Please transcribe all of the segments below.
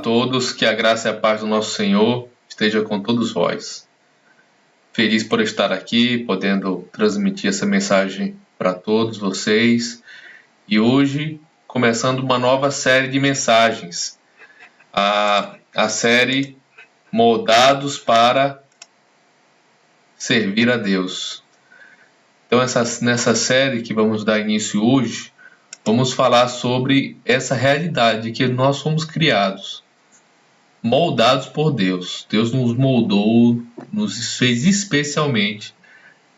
todos, que a graça e a paz do nosso Senhor esteja com todos vós. Feliz por estar aqui, podendo transmitir essa mensagem para todos vocês. E hoje, começando uma nova série de mensagens, a série Moldados para Servir a Deus. Então, nessa série que vamos dar início hoje, vamos falar sobre essa realidade que nós fomos criados, moldados por Deus. Deus nos moldou, nos fez especialmente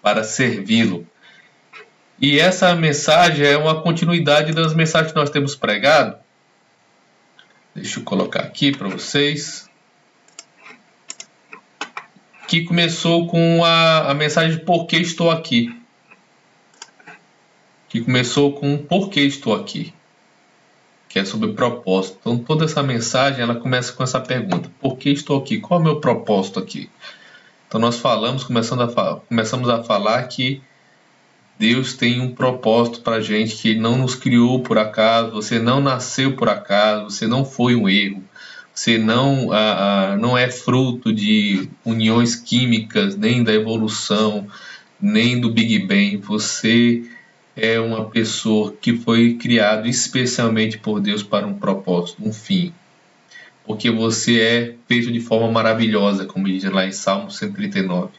para servi-lo. E essa mensagem é uma continuidade das mensagens que nós temos pregado. Deixa eu colocar aqui para vocês. Que começou com a mensagem Por que estou aqui? Que começou com Por que estou aqui? Que é sobre propósito. Então toda essa mensagem ela começa com essa pergunta: por que estou aqui? Qual é o meu propósito aqui? Então nós começamos a falar que Deus tem um propósito para a gente, que Ele não nos criou por acaso, você não nasceu por acaso, você não foi um erro, você não é fruto de uniões químicas, nem da evolução, nem do Big Bang. Você é uma pessoa que foi criado especialmente por Deus para um propósito, um fim. Porque você é feito de forma maravilhosa, como diz lá em Salmo 139.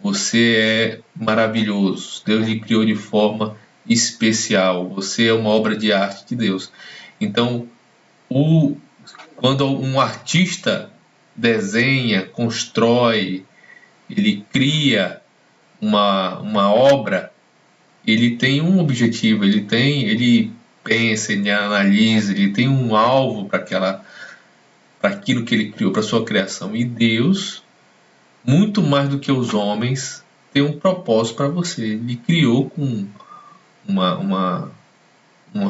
Você é maravilhoso. Deus lhe criou de forma especial. Você é uma obra de arte de Deus. Então, quando um artista desenha, constrói, ele cria uma obra, ele tem um objetivo, ele pensa, ele analisa, ele tem um alvo para aquilo que ele criou, para sua criação. E Deus, muito mais do que os homens, tem um propósito para você. Ele criou com uma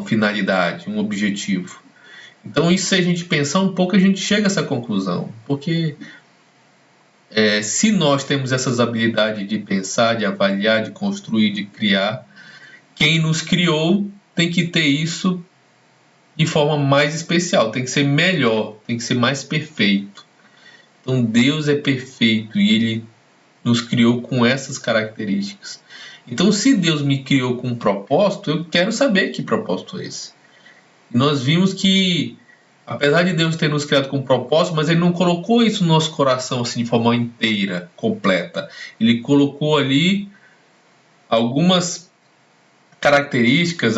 finalidade, um objetivo. Então, isso, se a gente pensar um pouco, a gente chega a essa conclusão. Porque se nós temos essas habilidades de pensar, de avaliar, de construir, de criar, quem nos criou tem que ter isso de forma mais especial, tem que ser melhor, tem que ser mais perfeito. Então Deus é perfeito e Ele nos criou com essas características. Então, se Deus me criou com um propósito, eu quero saber que propósito é esse. E nós vimos que, apesar de Deus ter nos criado com um propósito, mas Ele não colocou isso no nosso coração assim, de forma inteira, completa. Ele colocou ali algumas características,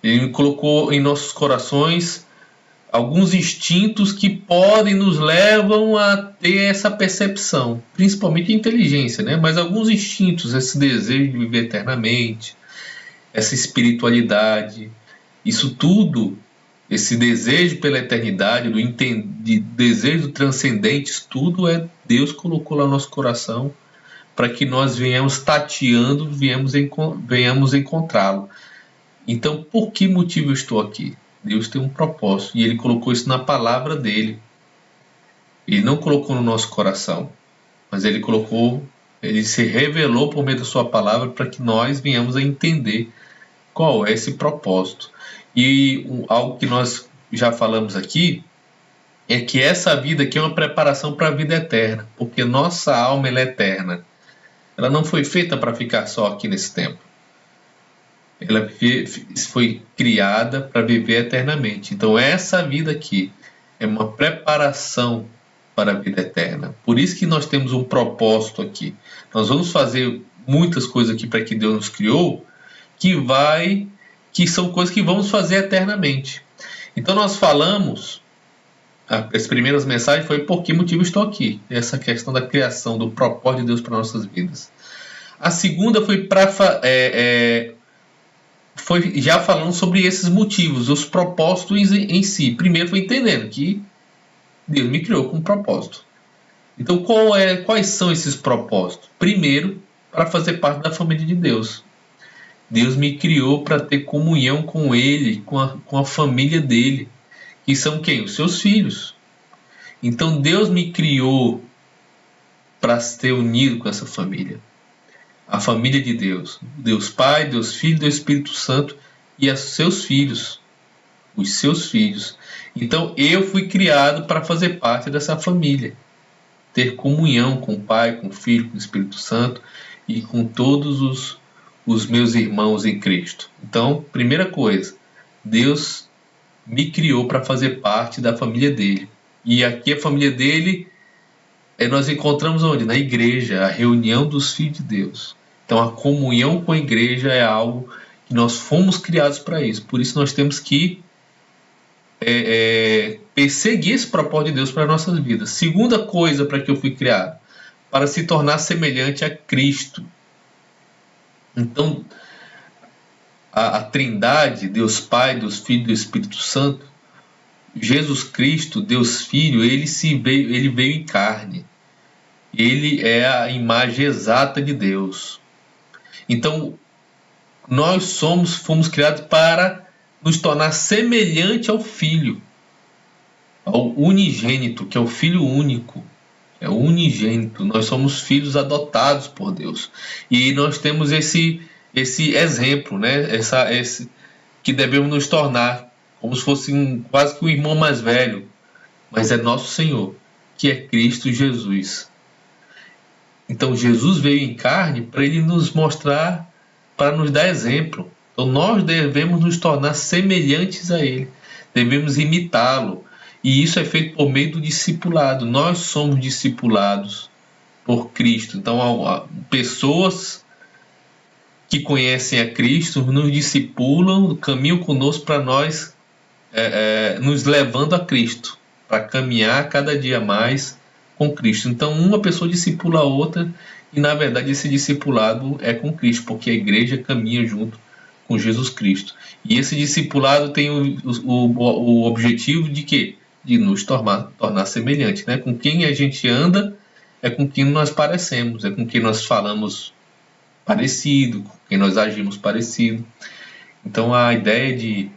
Ele colocou em nossos corações alguns instintos que podem nos levam a ter essa percepção, principalmente a inteligência, né? Mas alguns instintos, esse desejo de viver eternamente, essa espiritualidade, isso tudo, esse desejo pela eternidade, desejo do transcendente, isso tudo Deus colocou lá no nosso coração para que nós venhamos tateando, venhamos encontrá-lo. Então, por que motivo eu estou aqui? Deus tem um propósito e Ele colocou isso na palavra dEle. Ele não colocou no nosso coração, mas Ele se revelou por meio da sua palavra para que nós venhamos a entender qual é esse propósito. E algo que nós já falamos aqui é que essa vida aqui é uma preparação para a vida eterna, porque nossa alma ela é eterna. Ela não foi feita para ficar só aqui nesse tempo. Ela foi criada para viver eternamente. Então essa vida aqui é uma preparação para a vida eterna. Por isso que nós temos um propósito aqui. Nós vamos fazer muitas coisas aqui para que Deus nos criou, que são coisas que vamos fazer eternamente. Então nós falamos, as primeiras mensagens foi por que motivo estou aqui. Essa questão da criação, do propósito de Deus para nossas vidas. A segunda foi foi já falando sobre esses motivos, os propósitos em si. Primeiro foi entendendo que Deus me criou com um propósito. Então quais são esses propósitos? Primeiro, para fazer parte da família de Deus. Deus me criou para ter comunhão com Ele, com a família dEle. Que são quem? Os seus filhos. Então Deus me criou para ser unido com essa família. A família de Deus. Deus Pai, Deus Filho, Deus Espírito Santo e os seus filhos. os seus filhos. Então eu fui criado para fazer parte dessa família, ter comunhão com o Pai, com o Filho, com o Espírito Santo e com todos os meus irmãos em Cristo. Então, primeira coisa, Deus me criou para fazer parte da família dele. E aqui a família dele, nós encontramos onde? Na igreja, a reunião dos filhos de Deus. Então a comunhão com a igreja é algo que nós fomos criados para isso. Por isso nós temos que perseguir esse propósito de Deus para as nossas vidas. Segunda coisa para que eu fui criado, para se tornar semelhante a Cristo. Então, a Trindade, Deus Pai, Deus Filho e Deus Espírito Santo, Jesus Cristo, Deus Filho, ele veio em carne. Ele é a imagem exata de Deus. Então, nós fomos criados para nos tornar semelhante ao Filho, ao unigênito, que é o Filho único. É o unigênito. Nós somos filhos adotados por Deus. E nós temos esse exemplo, né? Esse que devemos nos tornar, como se fosse quase que um irmão mais velho. Mas é nosso Senhor, que é Cristo Jesus. Então Jesus veio em carne para ele nos mostrar, para nos dar exemplo. Então nós devemos nos tornar semelhantes a ele. Devemos imitá-lo. E isso é feito por meio do discipulado. Nós somos discipulados por Cristo. Então, pessoas que conhecem a Cristo nos discipulam, caminham conosco para nós, nos levando a Cristo, para caminhar cada dia mais com Cristo. Então, uma pessoa discipula a outra e, na verdade, esse discipulado é com Cristo, porque a igreja caminha junto com Jesus Cristo. E esse discipulado tem o objetivo de quê? De nos tornar semelhante, né? Com quem a gente anda é com quem nós parecemos, é com quem nós falamos parecido, com quem nós agimos parecido. Então a ideia de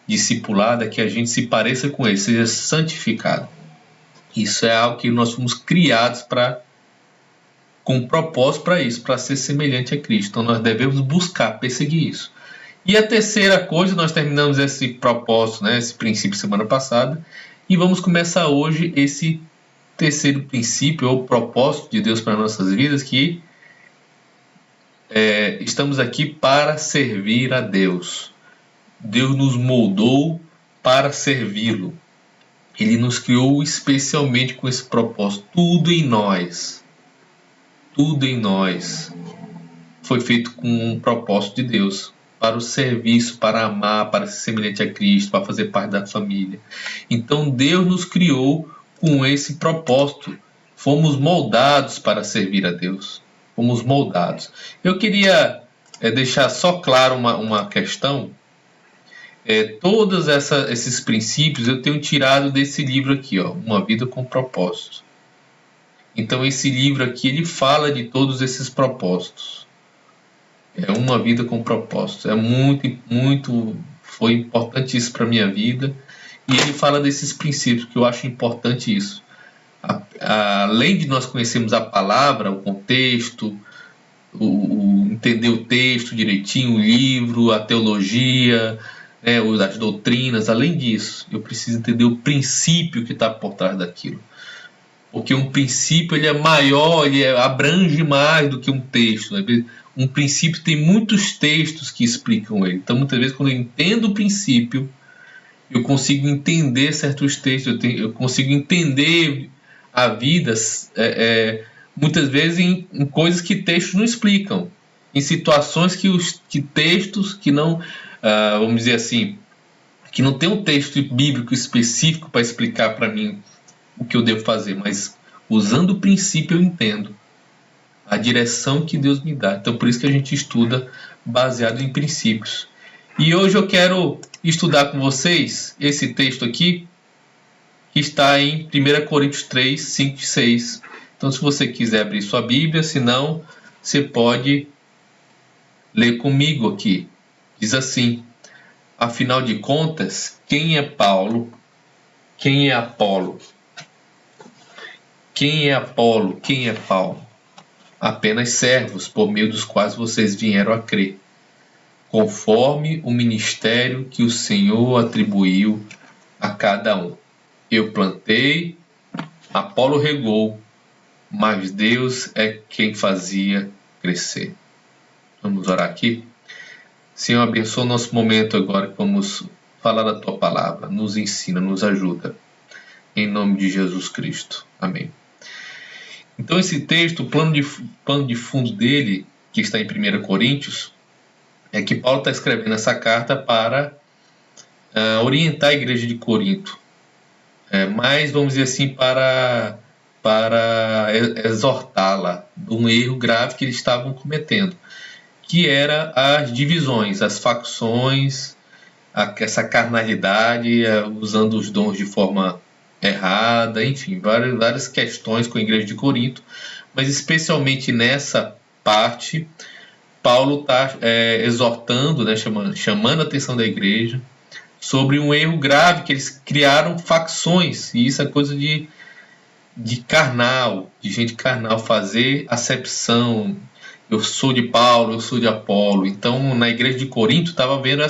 discipulado é que a gente se pareça com ele, seja santificado. Isso é algo que nós fomos criados com um propósito para isso, para ser semelhante a Cristo. Então nós devemos buscar, perseguir isso. E a terceira coisa, nós terminamos esse propósito, né, esse princípio semana passada, e vamos começar hoje esse terceiro princípio, ou propósito de Deus para nossas vidas, que estamos aqui para servir a Deus. Deus nos moldou para servi-lo. Ele nos criou especialmente com esse propósito. Tudo em nós foi feito com um propósito de Deus, para o serviço, para amar, para ser semelhante a Cristo, para fazer parte da família. Então Deus nos criou com esse propósito. Fomos moldados para servir a Deus. Fomos moldados. Eu queria deixar só claro uma questão. Todos esses princípios eu tenho tirado desse livro aqui, ó, Uma Vida com Propósito. Então esse livro aqui, ele fala de todos esses propósitos. É uma vida com propósito. É foi importante isso para a minha vida. E ele fala desses princípios, que eu acho importante isso. Além de nós conhecermos a palavra, o contexto, entender o texto direitinho, o livro, a teologia, as doutrinas, além disso, eu preciso entender o princípio que está por trás daquilo. Porque um princípio ele é maior, ele abrange mais do que um texto. Né? Um princípio tem muitos textos que explicam ele. Então, muitas vezes, quando eu entendo o princípio, eu consigo entender certos textos, eu consigo entender a vida, muitas vezes, em coisas que textos não explicam. Em situações que textos que não, vamos dizer assim, que não tem um texto bíblico específico para explicar para mim o que eu devo fazer, mas usando o princípio eu entendo a direção que Deus me dá. Então por isso que a gente estuda baseado em princípios. E hoje eu quero estudar com vocês esse texto aqui, que está em 1 Coríntios 3, 5 e 6. Então se você quiser abrir sua Bíblia, se não, você pode ler comigo aqui. Diz assim: afinal de contas, quem é Paulo? Quem é Apolo? Quem é Apolo? Quem é Paulo? Apenas servos, por meio dos quais vocês vieram a crer. conforme o ministério que o Senhor atribuiu a cada um. Eu plantei, Apolo regou, mas Deus é quem fazia crescer. Vamos orar aqui? Senhor, abençoa o nosso momento agora que vamos falar da Tua Palavra. Nos ensina, nos ajuda. Em nome de Jesus Cristo. Amém. Então esse texto, o plano de fundo dele, que está em 1 Coríntios, é que Paulo está escrevendo essa carta para orientar a igreja de Corinto. Mas, vamos dizer assim, para exortá-la de um erro grave que eles estavam cometendo, que era as divisões, as facções, essa carnalidade, usando os dons de forma errada, enfim, várias questões com a igreja de Corinto, mas especialmente nessa parte, Paulo está exortando, né, chamando a atenção da igreja sobre um erro grave, que eles criaram facções, e isso é coisa de carnal, de gente carnal, fazer acepção. Eu sou de Paulo, eu sou de Apolo. Então, na igreja de Corinto, estava vendo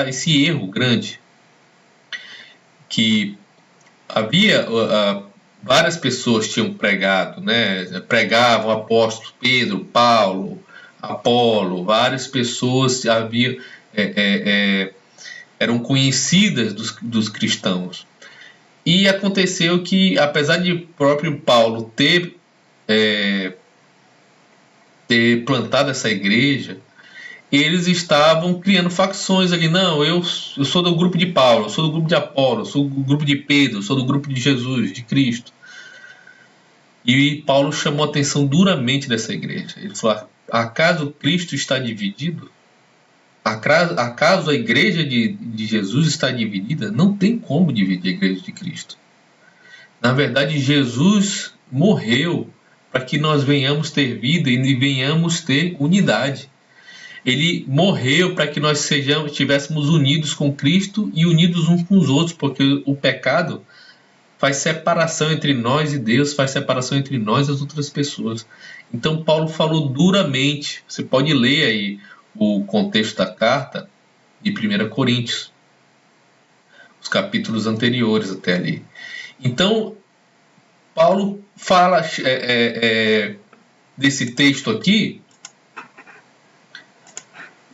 esse erro grande, que havia várias pessoas tinham pregado, né? Pregavam apóstolos Pedro, Paulo, Apolo, várias pessoas eram conhecidas dos cristãos. E aconteceu que, apesar de próprio Paulo ter plantado essa igreja, eles estavam criando facções ali. Não, eu sou do grupo de Paulo, eu sou do grupo de Apolo, eu sou do grupo de Pedro, eu sou do grupo de Jesus, de Cristo. E Paulo chamou a atenção duramente dessa igreja. Ele falou: acaso Cristo está dividido? Acaso a igreja de Jesus está dividida? Não tem como dividir a igreja de Cristo. Na verdade, Jesus morreu para que nós venhamos ter vida e venhamos ter unidade. Ele morreu para que nós estivéssemos unidos com Cristo e unidos uns com os outros, porque o pecado faz separação entre nós e Deus, faz separação entre nós e as outras pessoas. Então Paulo falou duramente. Você pode ler aí o contexto da carta de 1 Coríntios, os capítulos anteriores até ali. Então Paulo fala desse texto aqui.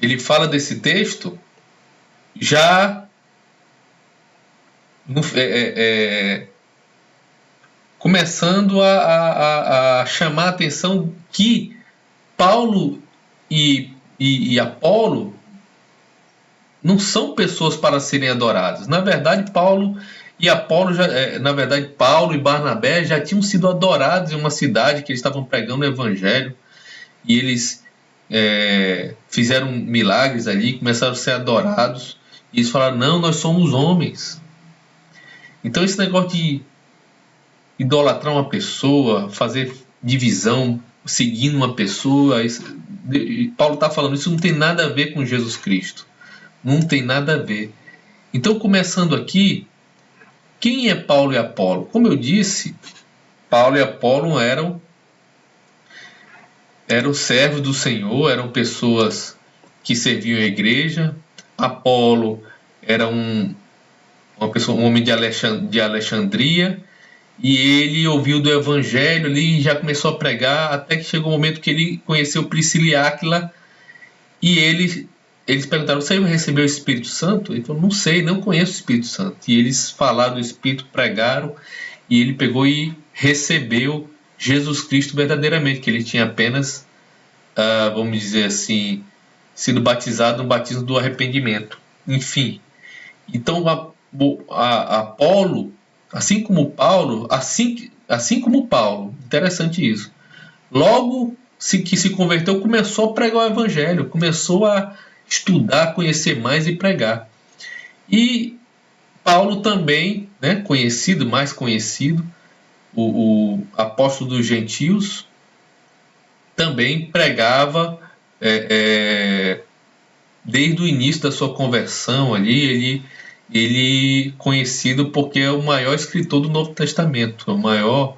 Ele fala desse texto já começando a chamar a atenção que Paulo e Apolo não são pessoas para serem adoradas. Na verdade, Paulo e Barnabé já tinham sido adorados em uma cidade que eles estavam pregando o evangelho, e eles fizeram milagres ali, começaram a ser adorados, e eles falaram: não, nós somos homens. Então esse negócio de idolatrar uma pessoa, fazer divisão seguindo uma pessoa, Paulo está falando, isso não tem nada a ver com Jesus Cristo, não tem nada a ver. Então, começando aqui, quem é Paulo e Apolo? Como eu disse, Paulo e Apolo eram servos do Senhor, eram pessoas que serviam a igreja. Apolo era um homem de Alexandria, e ele ouviu do evangelho ali e já começou a pregar, até que chegou o momento que ele conheceu Priscila e Áquila, e eles perguntaram: você recebeu o Espírito Santo? Ele falou: não sei, não conheço o Espírito Santo. E eles falaram do Espírito, pregaram, e ele pegou e recebeu Jesus Cristo verdadeiramente, que ele tinha apenas, vamos dizer assim, sido batizado no batismo do arrependimento. Enfim, então Apolo, assim como Paulo, interessante isso, logo que se converteu, começou a pregar o evangelho, começou a estudar, conhecer mais e pregar. E Paulo também, né, mais conhecido, o apóstolo dos gentios, também pregava desde o início da sua conversão ali. Ele conhecido porque é o maior escritor do Novo Testamento, o maior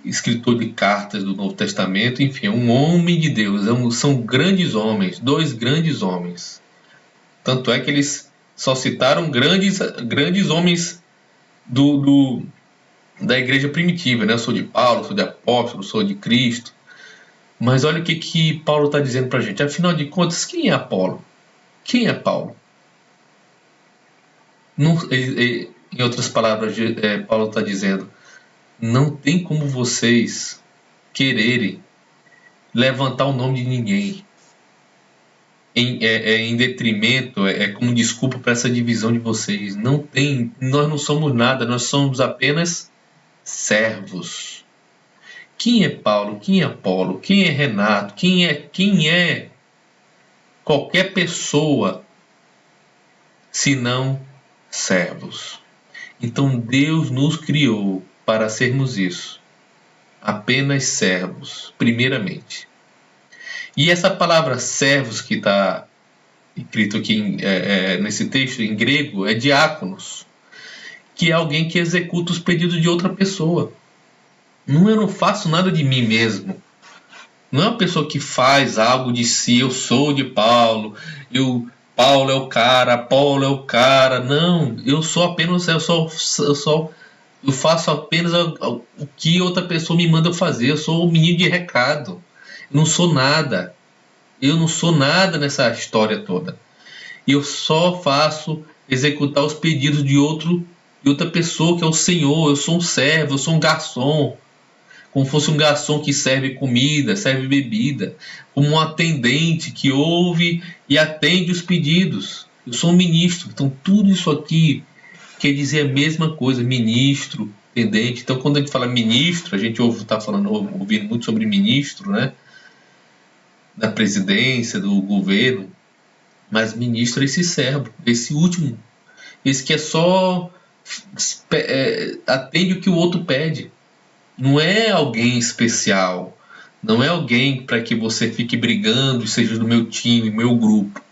escritor de cartas do Novo Testamento, enfim, é um homem de Deus, são grandes homens, 2 grandes homens. Tanto é que eles só citaram grandes homens da igreja primitiva, né? Eu sou de Paulo, sou de apóstolo, sou de Cristo. Mas olha o que Paulo está dizendo para a gente. Afinal de contas, quem é Apolo? Quem é Paulo? Não, em outras palavras, Paulo está dizendo, não tem como vocês quererem levantar o nome de ninguém em detrimento, como desculpa para essa divisão de vocês. Não tem, nós não somos nada, nós somos apenas servos. Quem é Paulo? Quem é Apolo? Quem é Renato? Quem é qualquer pessoa senão servos? Então Deus nos criou para sermos isso, apenas servos, primeiramente. E essa palavra servos que está escrito aqui nesse texto em grego é diáconos, que é alguém que executa os pedidos de outra pessoa. Eu não faço nada de mim mesmo. Não é uma pessoa que faz algo de si, eu sou de Paulo, Paulo é o cara, Apolo é o cara. Não, eu faço apenas o que outra pessoa me manda fazer. Eu sou o menino de recado. Eu não sou nada. Eu não sou nada nessa história toda. Eu só faço executar os pedidos de outra pessoa, que é o Senhor. Eu sou um servo, eu sou um garçom. Como fosse um garçom que serve comida, serve bebida, como um atendente que ouve e atende os pedidos. Eu sou um ministro. Então tudo isso aqui quer dizer a mesma coisa, ministro, atendente. Então quando a gente fala ministro, a gente ouvindo muito sobre ministro, né? Da presidência, do governo, mas ministro é esse servo, esse último, esse que só atende o que o outro pede. Não é alguém especial, não é alguém para que você fique brigando e seja do meu time, meu grupo.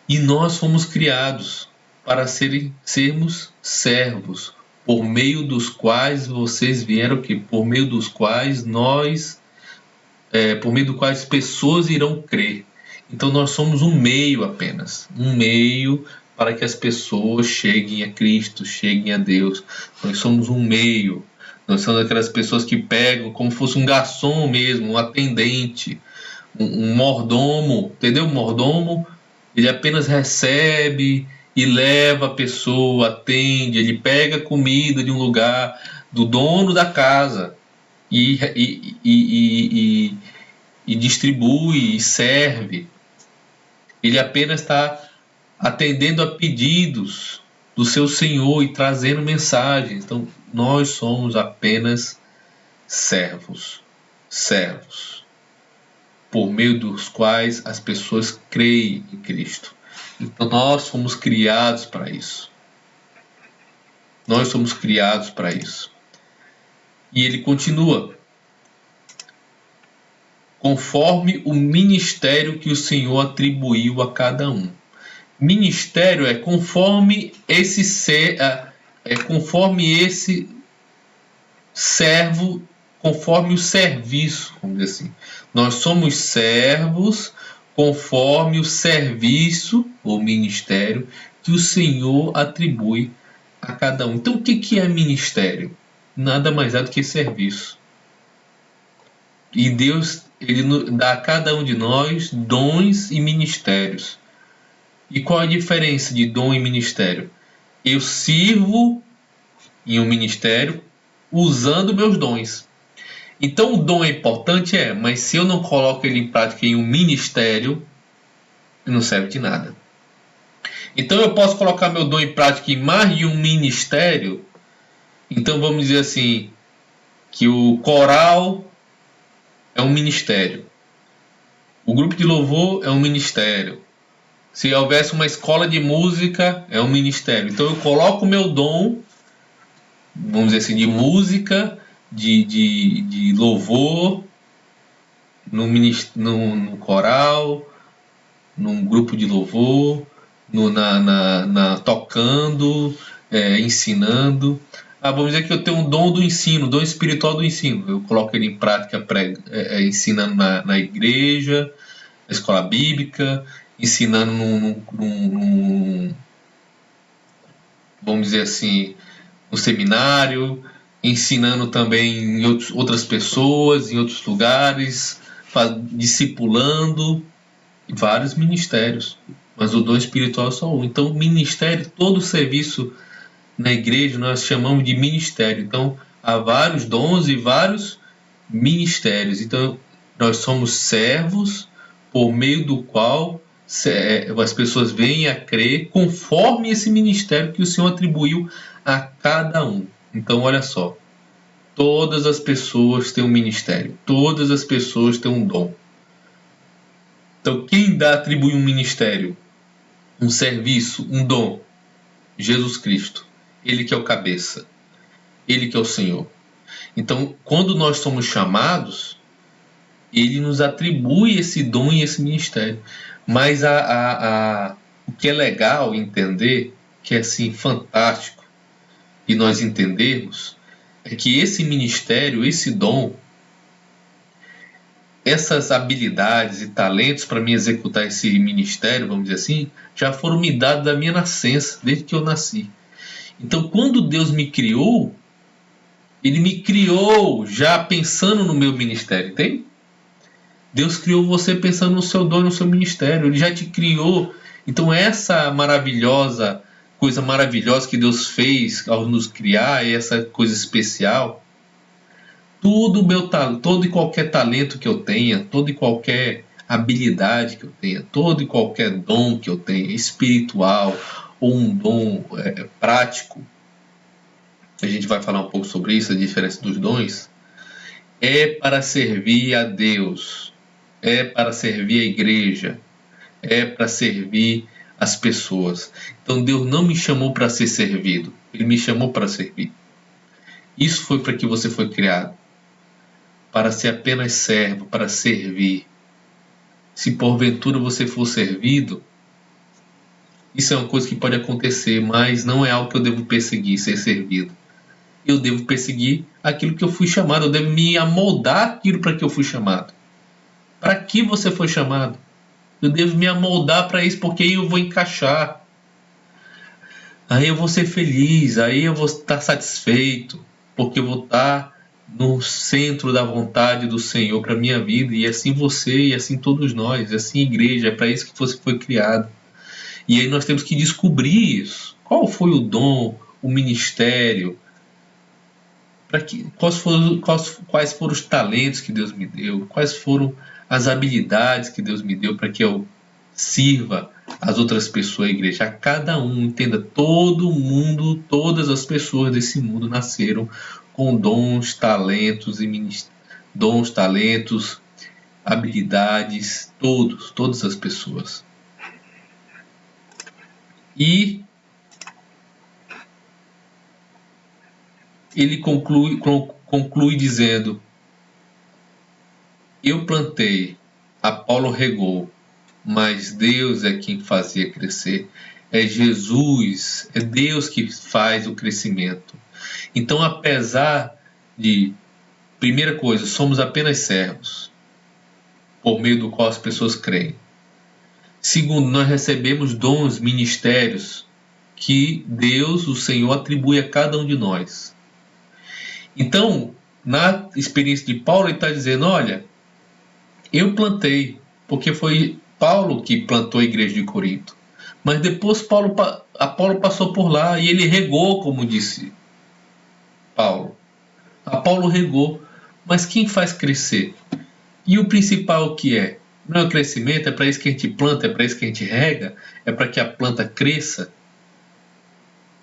E nós fomos criados para sermos servos, por meio dos quais vocês vieram aqui, por meio dos quais por meio do quais pessoas irão crer. Então nós somos um meio apenas, um meio para que as pessoas cheguem a Cristo, cheguem a Deus. Nós somos um meio. Nós somos aquelas pessoas que pegam como fosse um garçom mesmo, um atendente, um mordomo, entendeu? Um mordomo, ele apenas recebe e leva a pessoa, atende, ele pega comida de um lugar do dono da casa e distribui e serve. Ele apenas está atendendo a pedidos do seu Senhor e trazendo mensagens. Então, nós somos apenas servos, por meio dos quais as pessoas creem em Cristo. Então, nós fomos criados para isso. Nós somos criados para isso. E ele continua: conforme o ministério que o Senhor atribuiu a cada um. Ministério é conforme esse servo, conforme o serviço, vamos dizer assim. Nós somos servos conforme o serviço ou ministério que o Senhor atribui a cada um. Então, o que é ministério? Nada mais é do que serviço. E Deus, ele dá a cada um de nós dons e ministérios. E qual a diferença de dom e ministério? Eu sirvo em um ministério usando meus dons. Então o dom é importante, mas se eu não coloco ele em prática em um ministério, não serve de nada. Então eu posso colocar meu dom em prática em mais de um ministério. Então vamos dizer assim, que o coral é um ministério. O grupo de louvor é um ministério. Se houvesse uma escola de música, é um ministério. Então eu coloco o meu dom, vamos dizer assim, de música, de louvor, no coral, num grupo de louvor, tocando, ensinando. Vamos dizer que eu tenho um dom do ensino, dom espiritual do ensino. Eu coloco ele em prática ensinando na igreja, na escola bíblica, ensinando vamos dizer assim, no seminário, ensinando também em outras pessoas, em outros lugares, discipulando, vários ministérios. Mas o dom espiritual é só um. Então, o ministério, todo o serviço na igreja, nós chamamos de ministério. Então, há vários dons e vários ministérios. Então, nós somos servos por meio do qual as pessoas vêm a crer conforme esse ministério que o Senhor atribuiu a cada um. Então, olha só, todas as pessoas têm um ministério, todas as pessoas têm um dom. Então, quem atribui um ministério, um serviço, um dom? Jesus Cristo. Ele que é o cabeça. Ele que é o Senhor. Então, quando nós somos chamados, ele nos atribui esse dom e esse ministério. Mas o que é legal entender, que é assim fantástico, e nós entendermos, é que esse ministério, esse dom, essas habilidades e talentos para me executar esse ministério, vamos dizer assim, já foram me dados da minha nascença, desde que eu nasci. Então, quando Deus me criou, Ele me criou já pensando no meu ministério, entende? Deus criou você pensando no seu dom, no seu ministério. Ele já te criou. Então, essa coisa maravilhosa que Deus fez ao nos criar, essa coisa especial, todo e qualquer talento que eu tenha, toda e qualquer habilidade que eu tenha, todo e qualquer dom que eu tenha, espiritual ou um dom prático, a gente vai falar um pouco sobre isso, a diferença dos dons, é para servir a Deus, é para servir a igreja, é para servir as pessoas. Então Deus não me chamou para ser servido, Ele me chamou para servir. Isso foi para que você foi criado, para ser apenas servo, para servir. Se porventura você for servido, isso é uma coisa que pode acontecer, mas não é algo que eu devo perseguir, ser servido. Eu devo perseguir aquilo que eu fui chamado, eu devo me amoldar aquilo para que eu fui chamado. Para que você foi chamado? Eu devo me amoldar para isso, porque aí eu vou encaixar. Aí eu vou ser feliz, aí eu vou estar satisfeito, porque eu vou estar no centro da vontade do Senhor para a minha vida, e assim você, e assim todos nós, e assim a igreja, é para isso que você foi criado. E aí nós temos que descobrir isso. Qual foi o dom, o ministério, quais foram os talentos que Deus me deu, quais foram as habilidades que Deus me deu para que eu sirva as outras pessoas, a igreja, a cada um. Entenda, todo mundo, todas as pessoas desse mundo nasceram com dons, talentos, habilidades, todas as pessoas. E ele conclui dizendo: eu plantei, Apolo regou, mas Deus é quem fazia crescer. É Jesus, é Deus que faz o crescimento. Então, apesar de, primeira coisa, somos apenas servos, por meio do qual as pessoas creem. Segundo, nós recebemos dons, ministérios, que Deus, o Senhor, atribui a cada um de nós. Então, na experiência de Paulo, ele está dizendo: olha, eu plantei, porque foi Paulo que plantou a igreja de Corinto. Mas depois Apolo passou por lá e ele regou, como disse Paulo. Apolo regou, mas quem faz crescer? E o principal o que é? Não é o crescimento, é para isso que a gente planta, é para isso que a gente rega, é para que a planta cresça.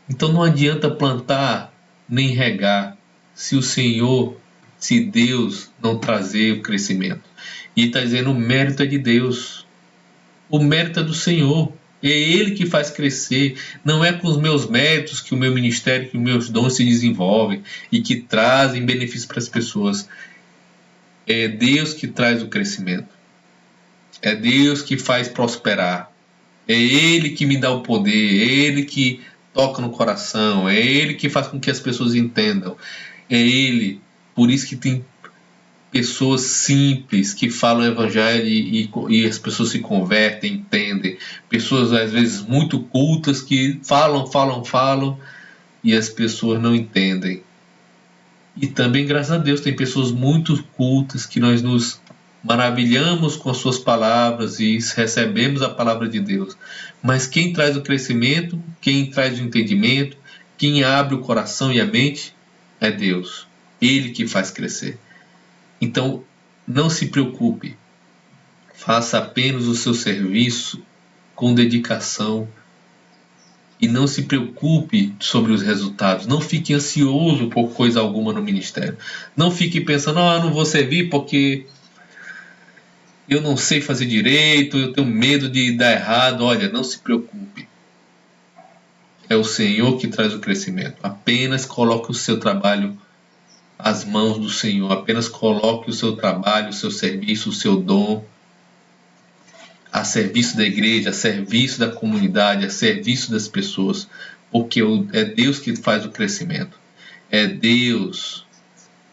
Então não adianta plantar nem regar se Deus não trazer o crescimento. E está dizendo: o mérito é de Deus, o mérito é do Senhor, é Ele que faz crescer. Não é com os meus méritos que o meu ministério, que os meus dons se desenvolvem e que trazem benefícios para as pessoas. É Deus que traz o crescimento, é Deus que faz prosperar, é Ele que me dá o poder, é Ele que toca no coração, é Ele que faz com que as pessoas entendam, é Ele. Por isso que tem pessoas simples que falam o evangelho e as pessoas se convertem, entendem. Pessoas às vezes muito cultas que falam e as pessoas não entendem. E também, graças a Deus, tem pessoas muito cultas que nós nos maravilhamos com as suas palavras e recebemos a palavra de Deus. Mas quem traz o crescimento, quem traz o entendimento, quem abre o coração e a mente é Deus. Ele que faz crescer. Então, não se preocupe. Faça apenas o seu serviço com dedicação e não se preocupe sobre os resultados. Não fique ansioso por coisa alguma no ministério. Não fique pensando, eu não vou servir porque eu não sei fazer direito, eu tenho medo de dar errado. Olha, não se preocupe. É o Senhor que traz o crescimento. Apenas coloque o seu trabalho às mãos do Senhor. Apenas coloque o seu trabalho, o seu serviço, o seu dom a serviço da igreja, a serviço da comunidade, a serviço das pessoas, porque é Deus que faz o crescimento. É Deus.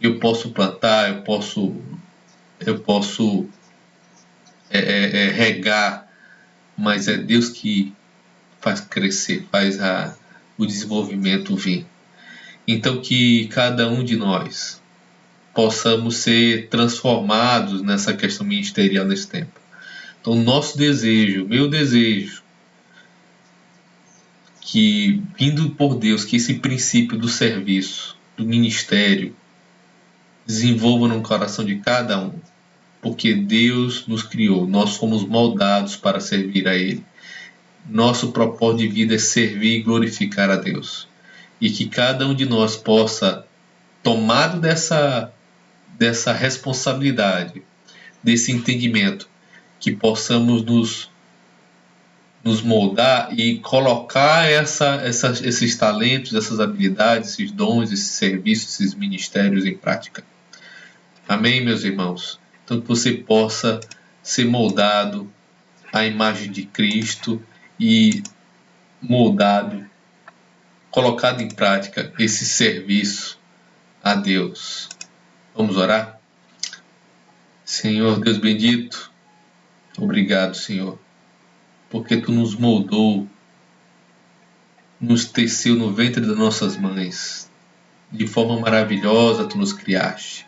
Eu posso plantar, eu posso regar, mas é Deus que faz crescer, faz o desenvolvimento vir. Então que cada um de nós possamos ser transformados nessa questão ministerial nesse tempo. Então, nosso desejo, meu desejo, que vindo por Deus, que esse princípio do serviço, do ministério, desenvolva no coração de cada um, porque Deus nos criou, nós fomos moldados para servir a Ele. Nosso propósito de vida é servir e glorificar a Deus. E que cada um de nós possa, tomado dessa responsabilidade, desse entendimento, que possamos nos moldar e colocar esses talentos, essas habilidades, esses dons, esses serviços, esses ministérios em prática. Amém, meus irmãos? Então que você possa ser moldado à imagem de Cristo e moldado, colocado em prática esse serviço a Deus. Vamos orar? Senhor Deus bendito, obrigado, Senhor, porque Tu nos moldou, nos teceu no ventre das nossas mães. De forma maravilhosa Tu nos criaste.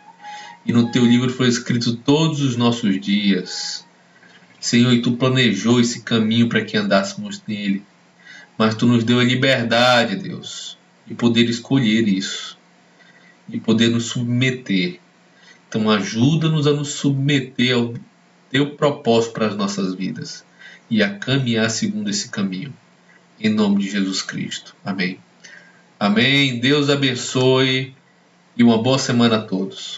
E no Teu livro foi escrito todos os nossos dias. Senhor, e Tu planejou esse caminho para que andássemos nele. Mas Tu nos deu a liberdade, Deus, de poder escolher isso, de poder nos submeter. Então ajuda-nos a nos submeter ao Teu propósito para as nossas vidas e a caminhar segundo esse caminho. Em nome de Jesus Cristo. Amém. Amém. Deus abençoe e uma boa semana a todos.